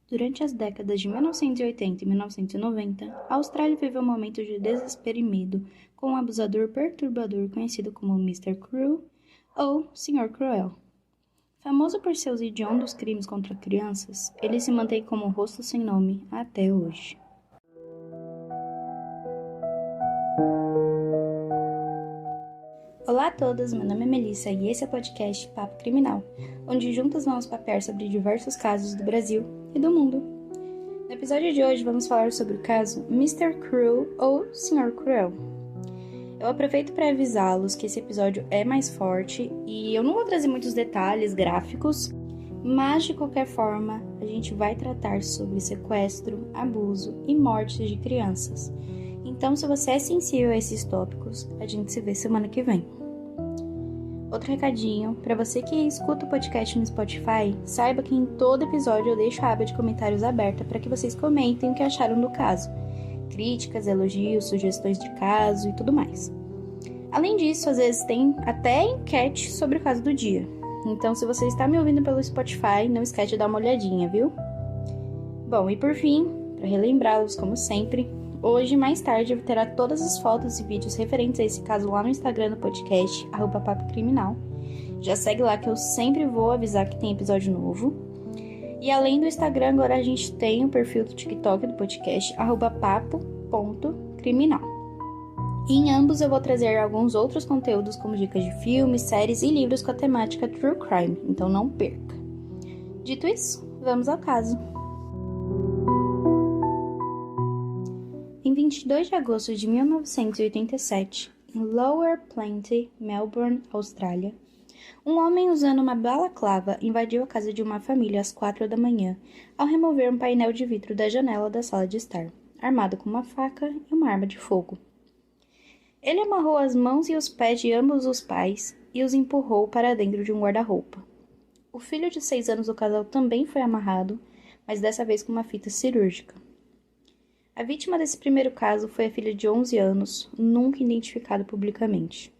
Durante as décadas de 1980 e 1990, a Austrália viveu um momento de desespero e medo com um abusador perturbador conhecido como Mr. Cruel ou Sr. Cruel. Famoso por seus hediondos crimes contra crianças, ele se mantém como um rosto sem nome até hoje. Olá a todos, meu nome é Melissa e esse é o podcast Papo Criminal, onde juntas vamos papear sobre diversos casos do Brasil e do mundo. No episódio de hoje vamos falar sobre o caso Mr. Cruel ou Sr. Cruel. Eu aproveito para avisá-los que esse episódio é mais forte e eu não vou trazer muitos detalhes gráficos, mas de qualquer forma a gente vai tratar sobre sequestro, abuso e mortes de crianças. Então, se você é sensível a esses tópicos, a gente se vê semana que vem. Outro recadinho, para você que escuta o podcast no Spotify, saiba que em todo episódio eu deixo a aba de comentários aberta para que vocês comentem o que acharam do caso. Críticas, elogios, sugestões de caso e tudo mais. Além disso, às vezes tem até enquete sobre o caso do dia. Então, se você está me ouvindo pelo Spotify, não esquece de dar uma olhadinha, viu? Bom, e por fim, para relembrá-los como sempre, hoje, mais tarde, terá todas as fotos e vídeos referentes a esse caso lá no Instagram do podcast, @papocriminal. Já segue lá que eu sempre vou avisar que tem episódio novo. E além do Instagram, agora a gente tem o perfil do TikTok do podcast, @papo.criminal. E em ambos eu vou trazer alguns outros conteúdos, como dicas de filmes, séries e livros com a temática True Crime, então não perca. Dito isso, vamos ao caso. Em 22 de agosto de 1987, em Lower Plenty, Melbourne, Austrália, um homem usando uma balaclava invadiu a casa de uma família às 4 da manhã, ao remover um painel de vidro da janela da sala de estar, armado com uma faca e uma arma de fogo. Ele amarrou as mãos e os pés de ambos os pais e os empurrou para dentro de um guarda-roupa. O filho de 6 anos do casal também foi amarrado, mas dessa vez com uma fita cirúrgica. A vítima desse primeiro caso foi a filha de 11 anos, nunca identificada publicamente.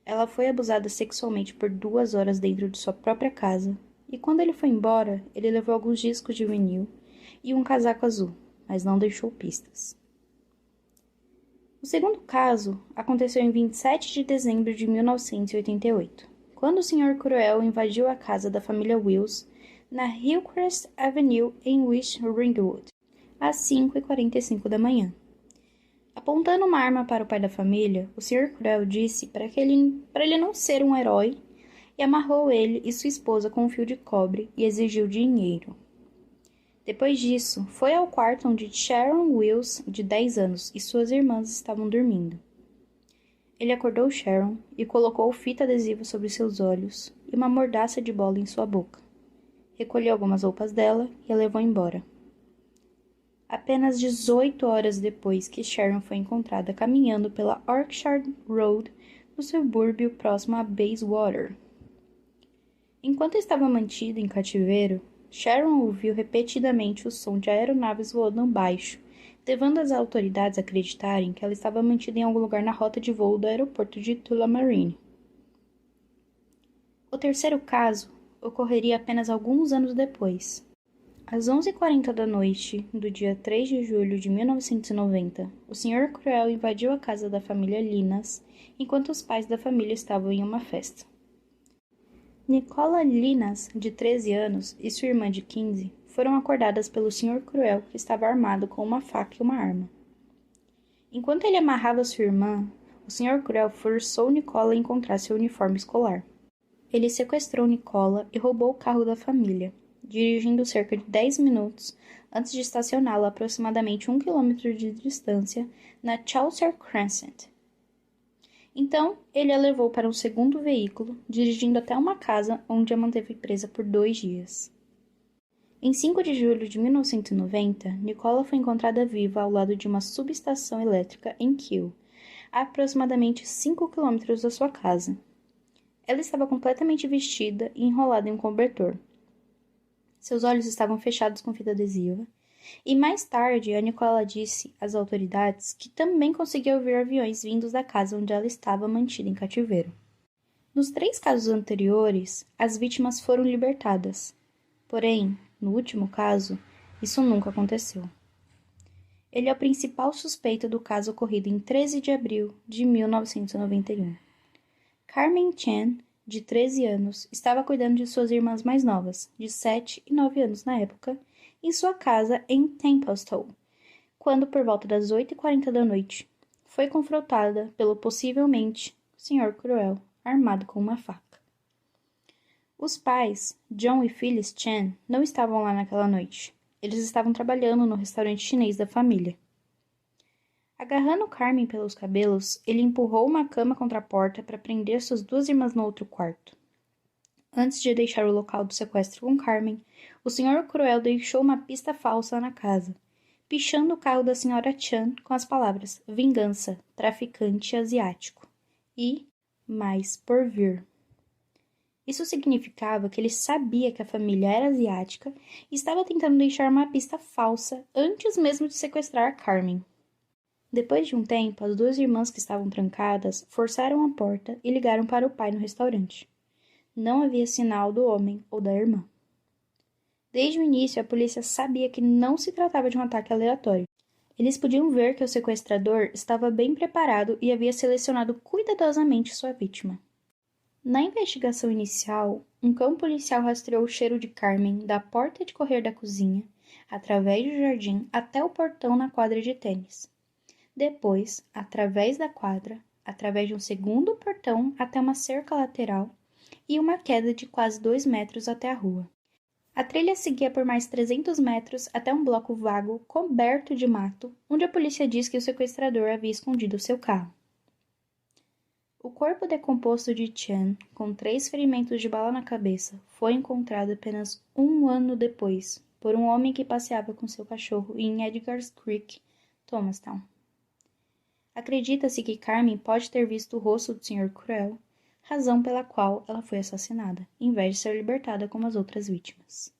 Ela foi abusada sexualmente por 2 horas dentro de sua própria casa, e quando ele foi embora, ele levou alguns discos de vinil e um casaco azul, mas não deixou pistas. O segundo caso aconteceu em 27 de dezembro de 1988, quando o Sr. Cruel invadiu a casa da família Wills na Hillcrest Avenue em West Ringwood, às 5h45 da manhã. Apontando uma arma para o pai da família, o Sr. Cruel disse para ele não ser um herói e amarrou ele e sua esposa com um fio de cobre e exigiu dinheiro. Depois disso, foi ao quarto onde Sharon Wills, de 10 anos, e suas irmãs estavam dormindo. Ele acordou Sharon e colocou fita adesiva sobre seus olhos e uma mordaça de bola em sua boca. Recolheu algumas roupas dela e a levou embora. Apenas 18 horas depois que Sharon foi encontrada caminhando pela Orchard Road, no subúrbio próximo a Bayswater. Enquanto estava mantida em cativeiro, Sharon ouviu repetidamente o som de aeronaves voando baixo, levando as autoridades a acreditarem que ela estava mantida em algum lugar na rota de voo do aeroporto de Tullamarine. O terceiro caso ocorreria apenas alguns anos depois. Às 11h40 da noite do dia 3 de julho de 1990, o Sr. Cruel invadiu a casa da família Linas, enquanto os pais da família estavam em uma festa. Nicola Linas, de 13 anos, e sua irmã de 15, foram acordadas pelo Sr. Cruel, que estava armado com uma faca e uma arma. Enquanto ele amarrava sua irmã, o Sr. Cruel forçou Nicola a encontrar seu uniforme escolar. Ele sequestrou Nicola e roubou o carro da família, dirigindo cerca de 10 minutos antes de estacioná-lo a aproximadamente 1 quilômetro de distância na Chaucer Crescent. Então, ele a levou para um segundo veículo, dirigindo até uma casa onde a manteve presa por 2 dias. Em 5 de julho de 1990, Nicola foi encontrada viva ao lado de uma subestação elétrica em Kew, a aproximadamente 5 quilômetros da sua casa. Ela estava completamente vestida e enrolada em um cobertor. Seus olhos estavam fechados com fita adesiva, e mais tarde a Nicola disse às autoridades que também conseguia ouvir aviões vindos da casa onde ela estava mantida em cativeiro. Nos 3 casos anteriores, as vítimas foram libertadas. Porém, no último caso, Isso nunca aconteceu. Ele é o principal suspeito do caso ocorrido em 13 de abril de 1991. Carmen Chan, de 13 anos, estava cuidando de suas irmãs mais novas, de 7 e 9 anos na época, em sua casa em Templestowe, quando, por volta das 8h40 da noite, foi confrontada pelo possivelmente Sr. Cruel, armado com uma faca. Os pais, John e Phyllis Chan, não estavam lá naquela noite. Eles estavam trabalhando no restaurante chinês da família. Agarrando Carmen pelos cabelos, ele empurrou uma cama contra a porta para prender suas duas irmãs no outro quarto. Antes de deixar o local do sequestro com Carmen, o Sr. Cruel deixou uma pista falsa na casa, pichando o carro da Sra. Chan com as palavras vingança, traficante asiático e mais por vir. Isso significava que ele sabia que a família era asiática e estava tentando deixar uma pista falsa antes mesmo de sequestrar a Carmen. Depois de um tempo, as duas irmãs que estavam trancadas forçaram a porta e ligaram para o pai no restaurante. Não havia sinal do homem ou da irmã. Desde o início, a polícia sabia que não se tratava de um ataque aleatório. Eles podiam ver que o sequestrador estava bem preparado e havia selecionado cuidadosamente sua vítima. Na investigação inicial, um cão policial rastreou o cheiro de Carmen da porta de correr da cozinha, através do jardim até o portão na quadra de tênis. Depois, através da quadra, através de um segundo portão até uma cerca lateral e uma queda de quase 2 metros até a rua. A trilha seguia por mais 300 metros até um bloco vago coberto de mato, onde a polícia diz que o sequestrador havia escondido seu carro. O corpo decomposto de Chan, com 3 ferimentos de bala na cabeça, foi encontrado apenas 1 ano depois por um homem que passeava com seu cachorro em Edgar's Creek, Thomastown. Acredita-se que Carmen pode ter visto o rosto do Sr. Cruel, razão pela qual ela foi assassinada, em vez de ser libertada como as outras vítimas.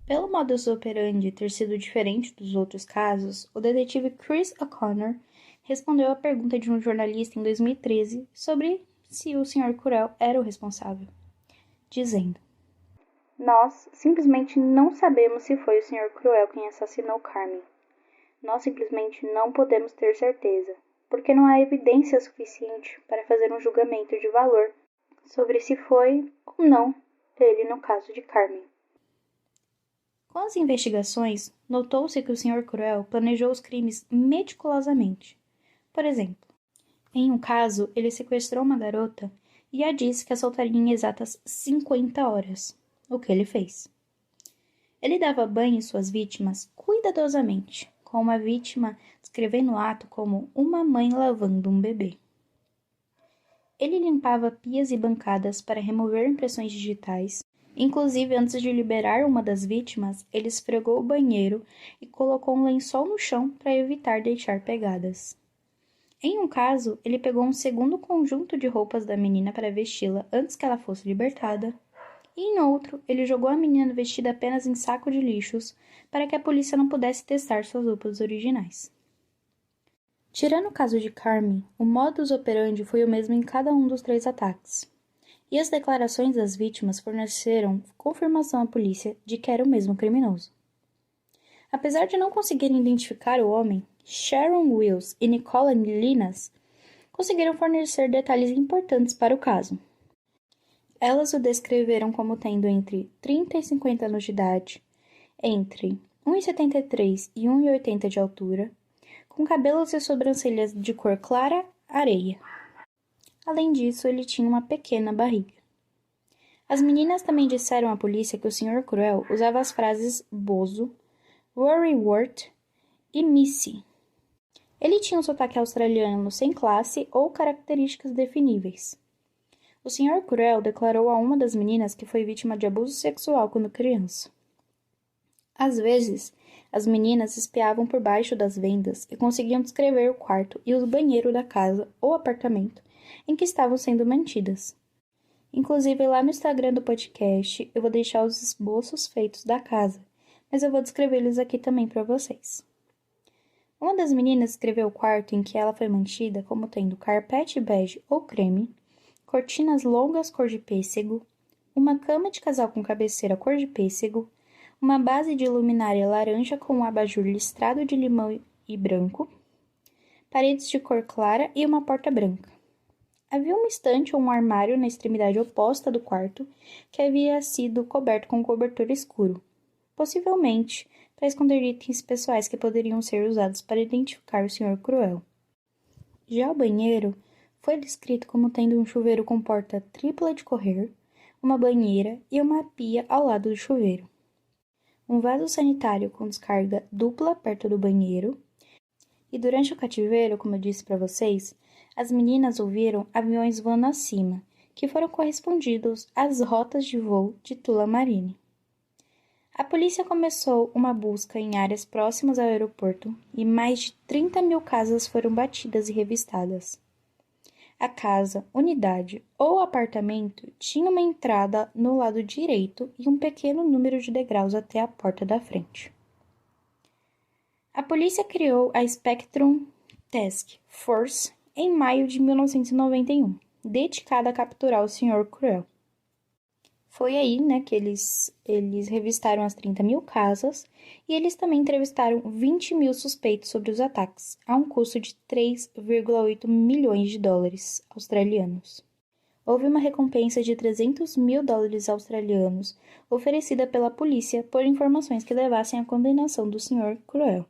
Pelo modus operandi ter sido diferente dos outros casos, o detetive Chris O'Connor respondeu à pergunta de um jornalista em 2013 sobre se o Sr. Cruel era o responsável, dizendo: "Nós simplesmente não sabemos se foi o Sr. Cruel quem assassinou Carmen. Nós simplesmente não podemos ter certeza, porque não há evidência suficiente para fazer um julgamento de valor sobre se foi ou não ele no caso de Carmen." Com as investigações, notou-se que o Sr. Cruel planejou os crimes meticulosamente. Por exemplo, em um caso, ele sequestrou uma garota e a disse que a soltaria em exatas 50 horas, o que ele fez. Ele dava banho em suas vítimas cuidadosamente, com uma vítima descrevendo o ato como uma mãe lavando um bebê. Ele limpava pias e bancadas para remover impressões digitais. Inclusive, antes de liberar uma das vítimas, ele esfregou o banheiro e colocou um lençol no chão para evitar deixar pegadas. Em um caso, ele pegou um segundo conjunto de roupas da menina para vesti-la antes que ela fosse libertada. E em outro, ele jogou a menina vestida apenas em saco de lixos para que a polícia não pudesse testar suas roupas originais. Tirando o caso de Carmen, o modus operandi foi o mesmo em cada um dos 3 ataques. E as declarações das vítimas forneceram confirmação à polícia de que era o mesmo criminoso. Apesar de não conseguirem identificar o homem, Sharon Wills e Nicola Linas conseguiram fornecer detalhes importantes para o caso. Elas o descreveram como tendo entre 30 e 50 anos de idade, entre 1,73 e 1,80 de altura, com cabelos e sobrancelhas de cor clara areia. Além disso, ele tinha uma pequena barriga. As meninas também disseram à polícia que o Sr. Cruel usava as frases bozo, worrywart e missy. Ele tinha um sotaque australiano sem classe ou características definíveis. O Sr. Cruel declarou a uma das meninas que foi vítima de abuso sexual quando criança. Às vezes, as meninas espiavam por baixo das vendas e conseguiam descrever o quarto e o banheiro da casa ou apartamento em que estavam sendo mantidas. Inclusive, lá no Instagram do podcast, eu vou deixar os esboços feitos da casa, mas eu vou descrevê-los aqui também para vocês. Uma das meninas descreveu o quarto em que ela foi mantida como tendo carpete bege ou creme, cortinas longas cor de pêssego, uma cama de casal com cabeceira cor de pêssego, uma base de luminária laranja com um abajur listrado de limão e branco, paredes de cor clara e uma porta branca. Havia uma estante ou um armário na extremidade oposta do quarto que havia sido coberto com um cobertor escuro, possivelmente para esconder itens pessoais que poderiam ser usados para identificar o Sr. Cruel. Já o banheiro foi descrito como tendo um chuveiro com porta tripla de correr, uma banheira e uma pia ao lado do chuveiro. Um vaso sanitário com descarga dupla perto do banheiro. E durante o cativeiro, como eu disse para vocês, as meninas ouviram aviões voando acima, que foram correspondidos às rotas de voo de Tullamarine. A polícia começou uma busca em áreas próximas ao aeroporto e mais de 30 mil casas foram batidas e revistadas. A casa, unidade ou apartamento tinha uma entrada no lado direito e um pequeno número de degraus até a porta da frente. A polícia criou a Spectrum Task Force em maio de 1991, dedicada a capturar o Sr. Cruel. Foi aí, que eles revistaram as 30 mil casas e eles também entrevistaram 20 mil suspeitos sobre os ataques, a um custo de 3,8 milhões de dólares australianos. Houve uma recompensa de 300 mil dólares australianos oferecida pela polícia por informações que levassem à condenação do Sr. Cruel.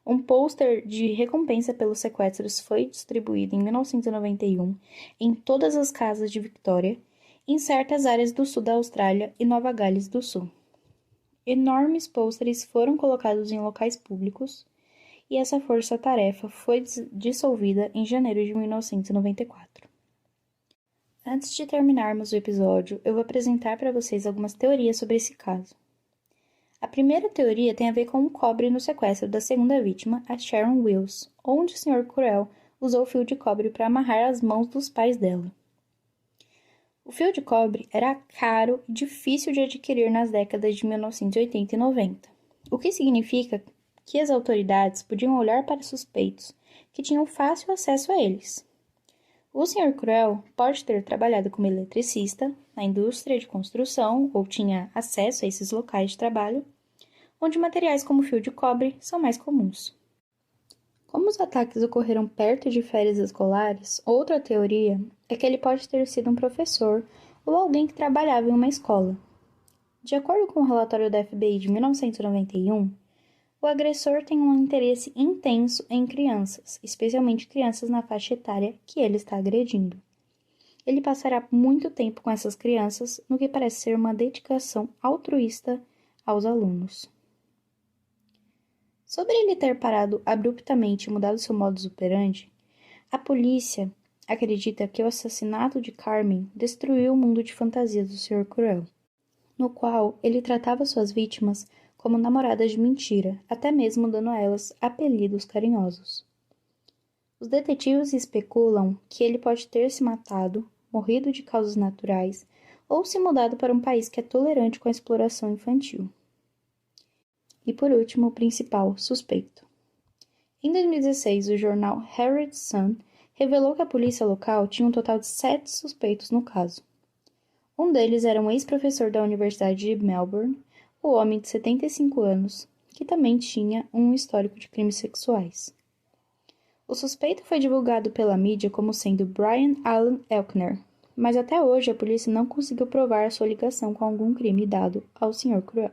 Um pôster de recompensa pelos sequestros foi distribuído em 1991 em todas as casas de Victoria, em certas áreas do sul da Austrália e Nova Gales do Sul. Enormes pôsteres foram colocados em locais públicos e essa força-tarefa foi dissolvida em janeiro de 1994. Antes de terminarmos o episódio, eu vou apresentar para vocês algumas teorias sobre esse caso. A primeira teoria tem a ver com um cobre no sequestro da segunda vítima, a Sharon Wills, onde o Sr. Cruel usou o fio de cobre para amarrar as mãos dos pais dela. O fio de cobre era caro e difícil de adquirir nas décadas de 1980 e 90, o que significa que as autoridades podiam olhar para suspeitos que tinham fácil acesso a eles. O Sr. Cruel pode ter trabalhado como eletricista na indústria de construção ou tinha acesso a esses locais de trabalho, onde materiais como fio de cobre são mais comuns. Como os ataques ocorreram perto de férias escolares, outra teoria é que ele pode ter sido um professor ou alguém que trabalhava em uma escola. De acordo com o relatório da FBI de 1991, o agressor tem um interesse intenso em crianças, especialmente crianças na faixa etária que ele está agredindo. Ele passará muito tempo com essas crianças, no que parece ser uma dedicação altruísta aos alunos. Sobre ele ter parado abruptamente e mudado seu modus operandi, a polícia acredita que o assassinato de Carmen destruiu o mundo de fantasias do Sr. Cruel, no qual ele tratava suas vítimas como namoradas de mentira, até mesmo dando a elas apelidos carinhosos. Os detetives especulam que ele pode ter se matado, morrido de causas naturais ou se mudado para um país que é tolerante com a exploração infantil. E por último, o principal suspeito. Em 2016, o jornal Herald Sun revelou que a polícia local tinha um total de 7 suspeitos no caso. Um deles era um ex-professor da Universidade de Melbourne, o homem de 75 anos, que também tinha um histórico de crimes sexuais. O suspeito foi divulgado pela mídia como sendo Brian Alan Elkner, mas até hoje a polícia não conseguiu provar a sua ligação com algum crime dado ao Sr. Cruel.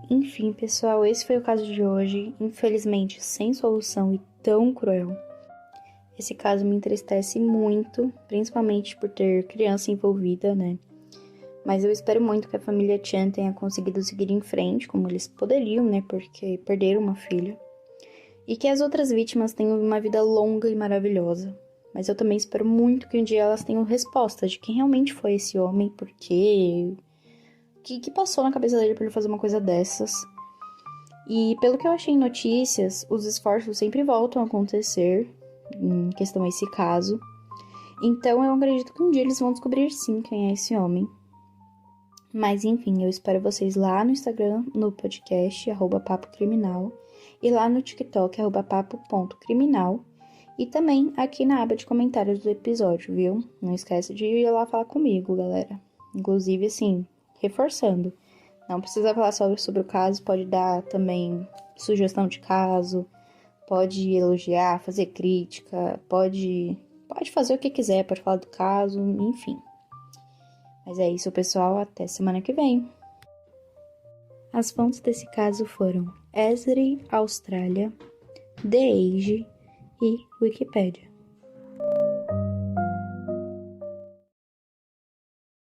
Enfim, pessoal, esse foi o caso de hoje, infelizmente sem solução e tão cruel. Esse caso me entristece muito, principalmente por ter criança envolvida, Mas eu espero muito que a família Chan tenha conseguido seguir em frente, como eles poderiam, porque perderam uma filha. E que as outras vítimas tenham uma vida longa e maravilhosa. Mas eu também espero muito que um dia elas tenham resposta de quem realmente foi esse homem, porque... O que passou na cabeça dele pra ele fazer uma coisa dessas? E pelo que eu achei em notícias, os esforços sempre voltam a acontecer em questão a esse caso. Então eu acredito que um dia eles vão descobrir sim quem é esse homem. Mas enfim, eu espero vocês lá no Instagram, no podcast, @papocriminal, e lá no TikTok, @papo.criminal, e também aqui na aba de comentários do episódio, viu? Não esquece de ir lá falar comigo, galera. Inclusive, assim, reforçando, não precisa falar só sobre o caso, pode dar também sugestão de caso, pode elogiar, fazer crítica, pode fazer o que quiser, pode falar do caso, enfim. Mas é isso, pessoal, até semana que vem. As fontes desse caso foram Esri Austrália, The Age e Wikipédia.